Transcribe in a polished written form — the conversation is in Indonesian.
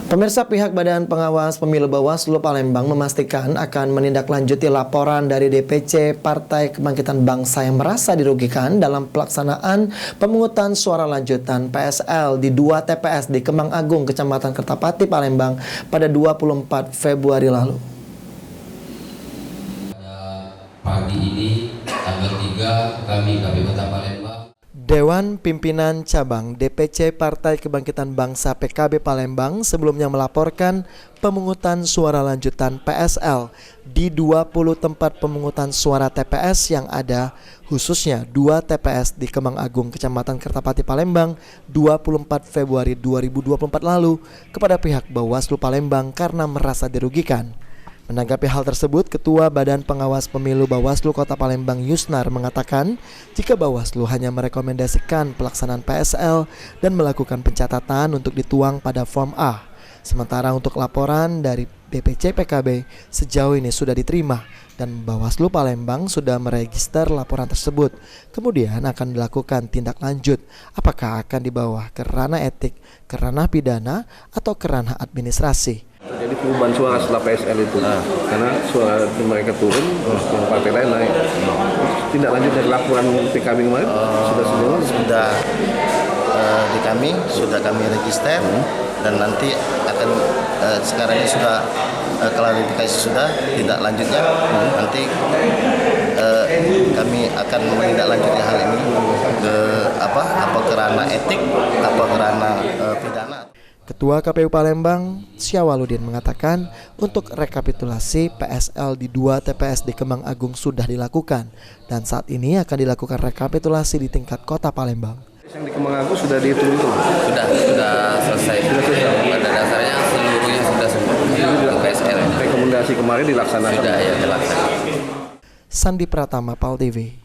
Pemirsa, pihak Badan Pengawas Pemilu Bawaslu Palembang memastikan akan menindaklanjuti laporan dari DPC Partai Kebangkitan Bangsa yang merasa dirugikan dalam pelaksanaan pemungutan suara lanjutan PSL di 2 TPS di Kemang Agung, Kecamatan Kertapati, Palembang pada 24 Februari lalu. Pagi ini tanggal 3 kami KPU Kota Palembang. Dewan Pimpinan Cabang DPC Partai Kebangkitan Bangsa PKB Palembang sebelumnya melaporkan pemungutan suara lanjutan PSL di 20 tempat pemungutan suara TPS yang ada, khususnya 2 TPS di Kemang Agung, Kecamatan Kertapati, Palembang 24 Februari 2024 lalu kepada pihak Bawaslu Palembang karena merasa dirugikan. Menanggapi hal tersebut, Ketua Badan Pengawas Pemilu Bawaslu Kota Palembang Yusnar mengatakan jika Bawaslu hanya merekomendasikan pelaksanaan PSL dan melakukan pencatatan untuk dituang pada Form A. Sementara untuk laporan dari DPC PKB sejauh ini sudah diterima dan Bawaslu Palembang sudah meregister laporan tersebut. Kemudian akan dilakukan tindak lanjut apakah akan dibawa ke ranah etik, ke ranah pidana, atau ke ranah administrasi. Jadi perubahan suara setelah PSL itu, karena suara mereka turun, yang partai lain naik. Tindak lanjut dari laporan PKB kemarin sudah semua? Sudah di kami register dan nanti akan sekarang ini sudah klarifikasi sudah tindak lanjutnya. Nanti kami akan menindaklanjuti hal ini ke ke ranah etik, ke ranah pidana. Ketua KPU Palembang, Syawaludin mengatakan untuk rekapitulasi PSL di 2 TPS di Kemang Agung sudah dilakukan dan saat ini akan dilakukan rekapitulasi di tingkat Kota Palembang. Yang di Kemang Agung sudah dihitung itu? Sudah selesai. Pada dasarnya seluruhnya sudah semua PSL. Rekomendasi kemarin dilaksanakan? Sudah ya dilaksanakan. Sandi Pratama, PAL TV.